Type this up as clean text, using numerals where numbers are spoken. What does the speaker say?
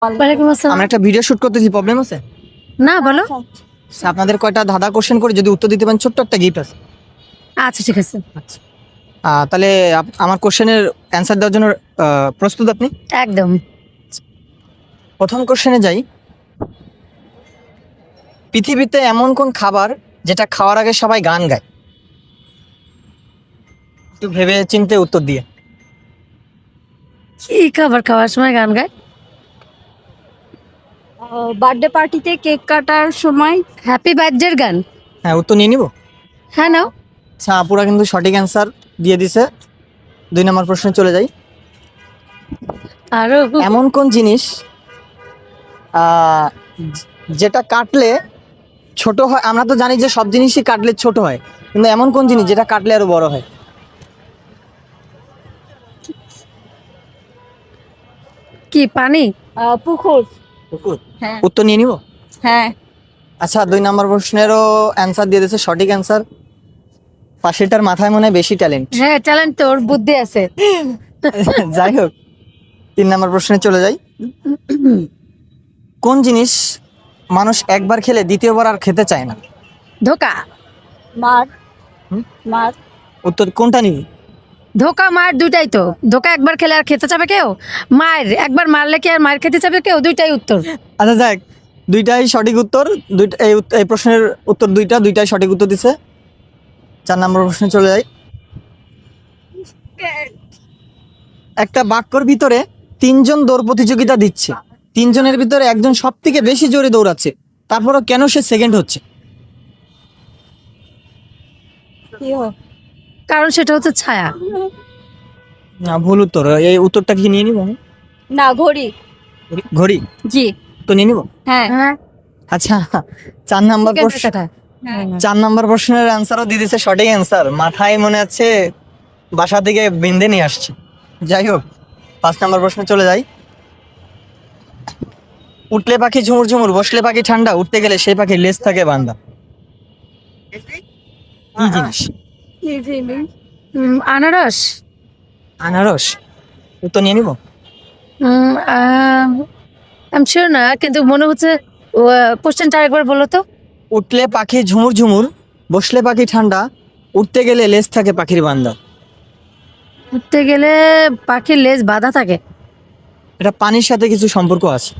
ওয়ালাইকুম আসসালাম। আমরা একটা ভিডিও শুট করতেছি, প্রবলেম আছে? না বলো। আচ্ছা, আপনাদের কয়টা ধাঁধা কোশ্চেন করে যদি উত্তর দিতে পারেন ছোট্ট একটা গিফট আছে। আচ্ছা ঠিক আছে, আচ্ছা, তাহলে আমার কোশ্চেনের অ্যান্সার দেওয়ার জন্য প্রস্তুত আপনি? একদম। প্রথম কোশ্চেনে যাই। পৃথিবীতে এমন কোন খাবার যেটা খাওয়ার আগে সবাই গান গায়? একটু ভেবে চিন্তে উত্তর দিয়ে। কি খাবার খাওয়ার সময় গান গায়? বার্থডে পার্টিতে কেক কাটার সময়। হ্যাপি বার্থডের গান। হ্যাঁ, উত্তর নিয়ে নিব। হ্যাঁ নাও। আচ্ছা, আপুরা কিন্তু সঠিক অ্যান্সার দিয়ে দিছে। 2 নম্বর প্রশ্নে চলে যাই। আরো এমন কোন জিনিস আহ, যেটা কাটলে ছোট হয়? আমরা তো জানি যে সব জিনিসই কাটলে ছোট হয়, কিন্তু এমন কোন জিনিস যেটা কাটলে আরো বড় হয়? কি পানি? পুকুর। কুকুর। হ্যাঁ উত্তর নিয়ে নিব। হ্যাঁ। আচ্ছা, 2 নম্বর প্রশ্নেরও অ্যান্সার দিয়ে দিয়েছে, সঠিক অ্যান্সার। পাশেরটার মাথায় মনে হয় বেশি ট্যালেন্ট। হ্যাঁ ট্যালেন্ট তো, ওর বুদ্ধি আছে। যাই হোক, 3 নম্বর প্রশ্নে চলে যাই। কোন জিনিস মানুষ একবার খেলে দ্বিতীয়বার আর খেতে চায় না? ধোকা। মার। হুম? মার। উত্তর কোনটা নিবি? ধোকা মার দুইটাই তো। ধোকা একবার খেলে আর খেতে চাবে কেউ? মায়ের একবার মারলে কি আর মার খেতে চাবে কেউ? দুইটাই উত্তর। আচ্ছা যাক, দুইটাই সঠিক উত্তর। দুইটা এই প্রশ্নের উত্তর দুইটাই সঠিক উত্তর দিছে। 4 নম্বর প্রশ্নে চলে যাই। একটা বাক্যর ভিতরে 3 জন দৌড় প্রতিযোগিতা দিচ্ছে, 3 জনের ভিতরে একজন সব থেকে বেশি জোরে দৌড়াচ্ছে, তারপরও কেন সে সেকেন্ড হচ্ছে? কি হয়? কারণ সেটা হচ্ছে ছায়া। না, ভুল উত্তর। এই উত্তরটা কি নিয়ে নিব আমি? না, ঘড়ি। ঘড়ি। জি। তো নিয়ে নিব। হ্যাঁ। হ্যাঁ। আচ্ছা, 4 নম্বর প্রশ্ন। সেটা 4 নম্বর প্রশ্নের অ্যান্সারও দিয়ে দিচ্ছে সঠিক অ্যান্সার। মাথায় মনে আছে বাসা থেকে বিন্দে নিয়ে আসছে। যাই হোক, 5 নম্বর প্রশ্নে চলে যাই। উঠলে পাখি ঝুমুর ঝুমুর, বসলে পাখি ঠান্ডা, উঠতে গেলে সেই পাখির লেজ থাকে বান্দা। কি জিনিস? আনারস। আনারস। উত্তর নিয়ে নিব। আমি শিওর না, কিন্তু মনে হচ্ছে। কোশ্চেনটা আরেকবার বলো তো। উঠলে পাখি ঝুমুর ঝুমুর, বসলে পাখি ঠান্ডা, উঠতে গেলে লেজ থাকে পাখির বান্দা। উঠতে গেলে পাখির লেজ বাঁধা থাকে। এটা পানির সাথে কিছু সম্পর্ক আছে।